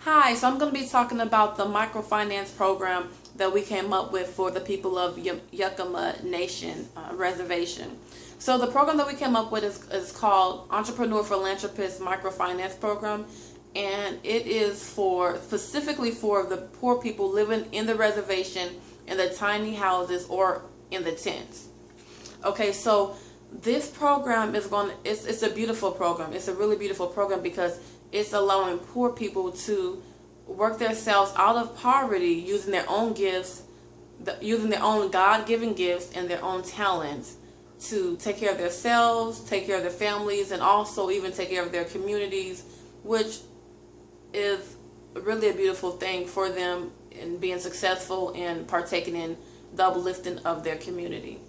Hi, so I'm going to be talking about the microfinance program that we came up with for the people of Yakima Nation Reservation. So the program that we came up with is called Entrepreneur Philanthropist Microfinance Program, and it is specifically for the poor people living in the reservation in the tiny houses or in the tents. Okay, so this program it's a beautiful program. It's a really beautiful program because it's allowing poor people to work themselves out of poverty using their own gifts, using their own God-given gifts and their own talents to take care of themselves, take care of their families, and also even take care of their communities, which is really a beautiful thing for them in being successful and partaking in the uplifting of their community.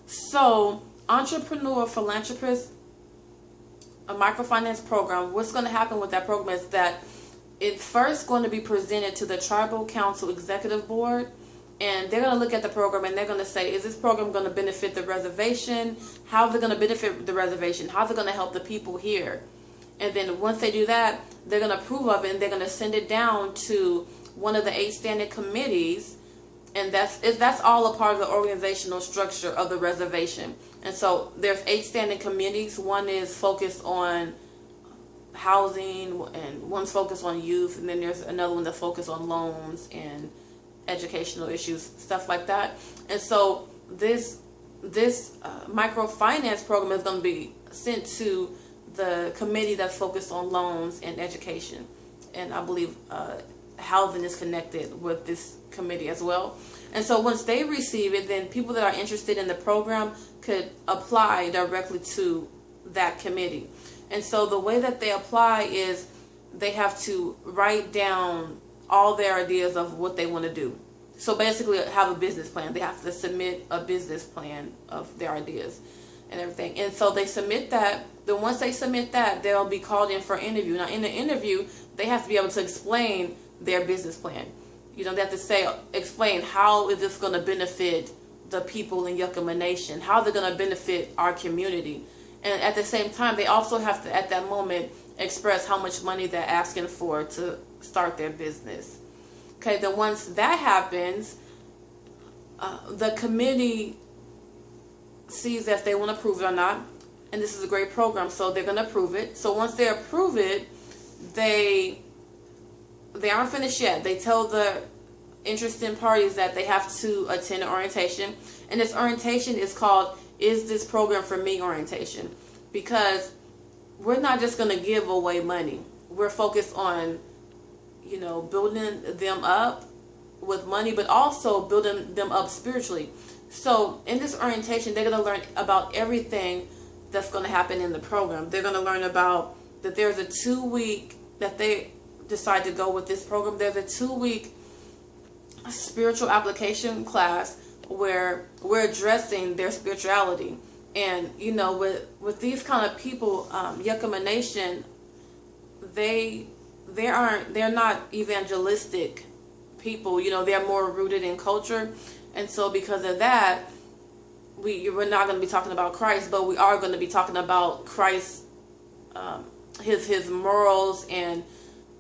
So, Entrepreneur Philanthropist, a microfinance program, what's going to happen with that program is that it's first going to be presented to the Tribal Council Executive Board, and they're going to look at the program and they're going to say, is this program going to benefit the reservation? How is it going to benefit the reservation? How is it going to help the people here? And then once they do that, they're going to approve of it and they're going to send it down to one of the 8 standing committees. And that's all a part of the organizational structure of the reservation. And so there's 8 standing committees. One is focused on housing, and one's focused on youth, and then there's another one that's focused on loans and educational issues, stuff like that. And so this microfinance program is going to be sent to the committee that's focused on loans and education. And I believe housing is connected with this committee as well. And so once they receive it, then people that are interested in the program could apply directly to that committee. And so the way that they apply is they have to write down all their ideas of what they want to do. So basically have a business plan. They have to submit a business plan of their ideas and everything. And so they submit that. Then once they submit that, they'll be called in for an interview. Now in the interview, they have to be able to explain their business plan. You know, they have to explain how is this going to benefit the people in Yakima Nation? How they're going to benefit our community? And at the same time, they also have to, at that moment, express how much money they're asking for to start their business. Okay, then once that happens, the committee sees if they want to approve it or not. And this is a great program, so they're going to approve it. So once they approve it, they aren't finished yet. They tell the interested parties that they have to attend an orientation. And this orientation is called "Is This Program for Me?" orientation. Because we're not just going to give away money. We're focused on, building them up with money, but also building them up spiritually. So in this orientation, they're going to learn about everything that's going to happen in the program. They're going to learn about that there's a 2-week that they decide to go with this program. There's a 2-week spiritual application class where we're addressing their spirituality. And with these kind of people, Yakima Nation, they're not evangelistic people. They're more rooted in culture. And so because of that, we're not going to be talking about Christ, but we are going to be talking about Christ, his morals and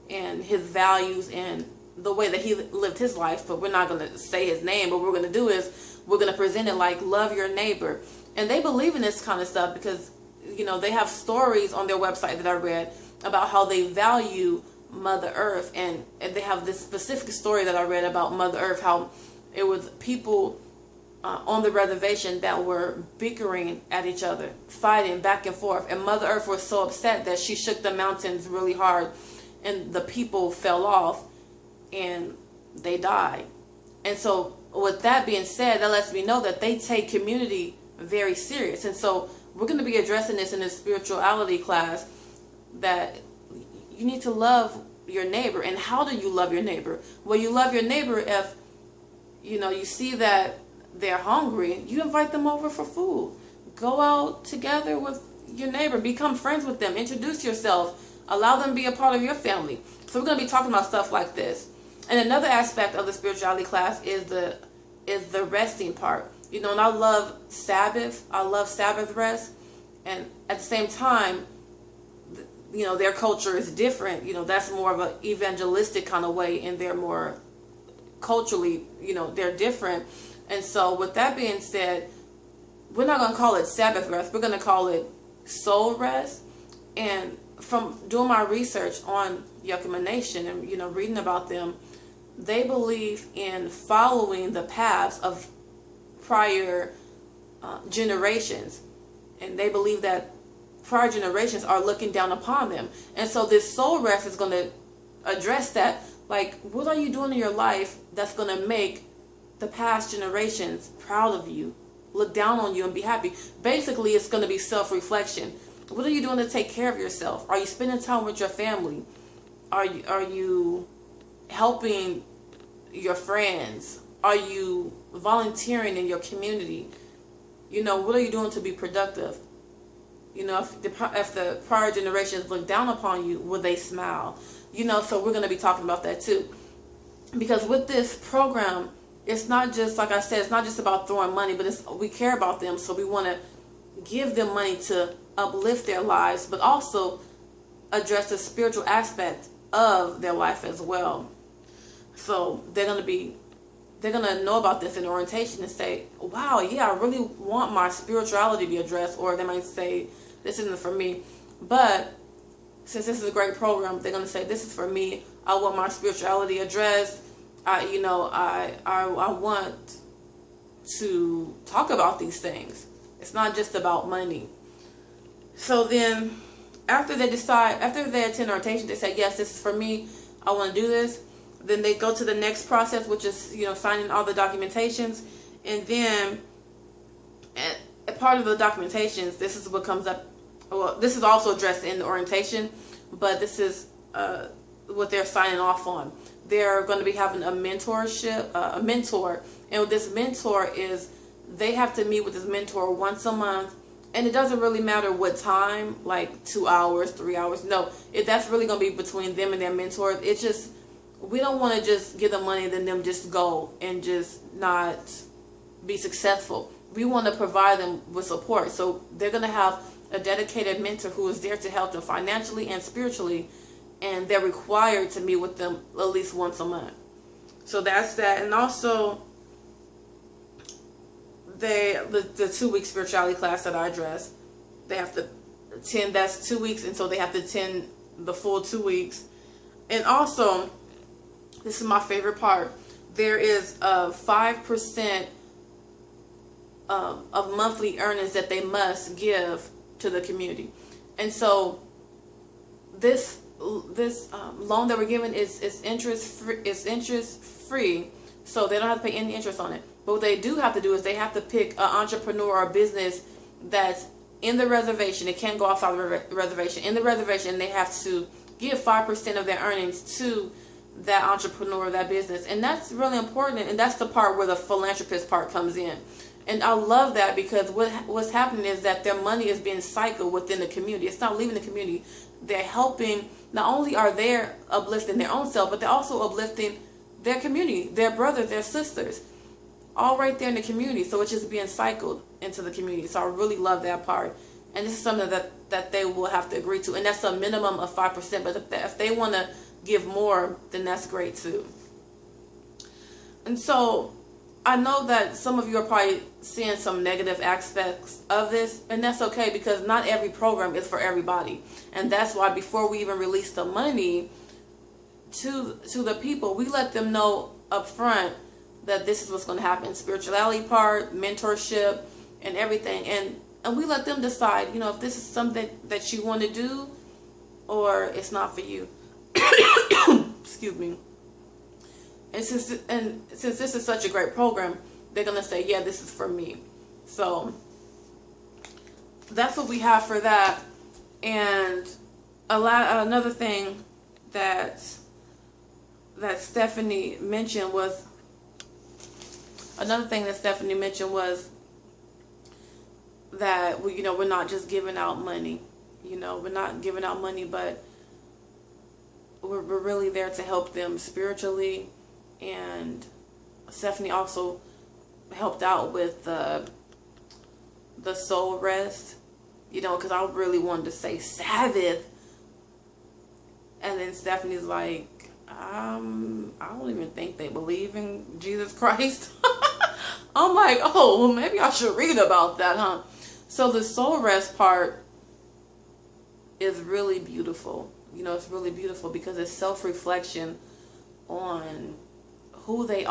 his values and the way that he lived his life. But we're not going to say his name. But what we're going to do is we're going to present it like love your neighbor. And they believe in this kind of stuff because, they have stories on their website that I read about how they value Mother Earth. And they have this specific story that I read about Mother Earth, how it was people on the reservation that were bickering at each other, fighting back and forth. And Mother Earth was so upset that she shook the mountains really hard and the people fell off and they died. And so with that being said, that lets me know that they take community very serious. And so we're going to be addressing this in this spirituality class, that you need to love your neighbor. And how do you love your neighbor? Well, you love your neighbor if you see that they're hungry, you invite them over for food. Go out together with your neighbor, become friends with them, introduce yourself, allow them to be a part of your family. So we're going to be talking about stuff like this. And another aspect of the spirituality class is the resting part. And I love Sabbath. I love Sabbath rest. And at the same time, their culture is different. That's more of an evangelistic kind of way, and they're more culturally, they're different. And so with that being said, we're not going to call it Sabbath rest. We're going to call it soul rest. And from doing my research on Yakima Nation and, reading about them, they believe in following the paths of prior generations. And they believe that prior generations are looking down upon them. And so this soul rest is going to address that. Like, what are you doing in your life that's going to make the past generations proud of you, look down on you, and be happy? Basically, it's going to be self-reflection. What are you doing to take care of yourself? Are you spending time with your family? Are you helping your friends? Are you volunteering in your community? What are you doing to be productive? If the prior generations look down upon you, will they smile? So we're going to be talking about that too. Because with this program, it's not just, like I said, it's not just about throwing money, but we care about them. So we want to give them money to uplift their lives, but also address the spiritual aspect of their life as well. So they're going to know about this in orientation and say, wow, yeah, I really want my spirituality to be addressed. Or they might say, this isn't for me. But since this is a great program, they're going to say, this is for me. I want my spirituality addressed. I want to talk about these things. It's not just about money. So then after they attend orientation, they say, yes, this is for me. I want to do this. Then they go to the next process, which is, signing all the documentations. And then a part of the documentations, this is what comes up. Well, this is also addressed in the orientation, but this is what they're signing off on. They're going to be having a mentor. And with this mentor is, they have to meet with this mentor once a month. And it doesn't really matter what time, like 2 hours, 3 hours. No, that's really going to be between them and their mentor. It's just, we don't want to just give them money and then them just go and just not be successful. We want to provide them with support. So they're going to have a dedicated mentor who is there to help them financially and spiritually. And they're required to meet with them at least once a month. So that's that. And also, the 2-week spirituality class that I address, they have to attend. That's 2 weeks, and so they have to attend the full 2 weeks. And also, this is my favorite part, there is a 5% of monthly earnings that they must give to the community. And so this loan that we're given is interest free, so they don't have to pay any interest on it. But what they do have to do is they have to pick an entrepreneur or business that's in the reservation. It can't go outside the reservation. In the reservation, they have to give 5% of their earnings to that entrepreneur, that business. And that's really important. And that's the part where the philanthropist part comes in. And I love that, because what's happening is that their money is being cycled within the community. It's not leaving the community. They're helping. Not only are they uplifting their own self, but they're also uplifting their community, their brothers, their sisters, all right there in the community. So it's just being cycled into the community. So I really love that part. And this is something that they will have to agree to. And that's a minimum of 5%. But if they want to give more, then that's great too. And so I know that some of you are probably seeing some negative aspects of this, and that's okay, because not every program is for everybody. And that's why before we even release the money to the people, we let them know up front that this is what's going to happen. Spirituality part, mentorship, and everything. And we let them decide, if this is something that you want to do or it's not for you. Excuse me. And since this is such a great program, they're going to say, yeah, this is for me. So that's what we have for that. And another thing that Stephanie mentioned was, that we're not just giving out money. We're not giving out money, but we're really there to help them spiritually. And Stephanie also helped out with the soul rest, because I really wanted to say Sabbath, And then Stephanie's like, I don't even think they believe in Jesus Christ. I'm like, oh, well, maybe I should read about that, huh? So the soul rest part is really beautiful. You know, it's really beautiful because it's self-reflection on who they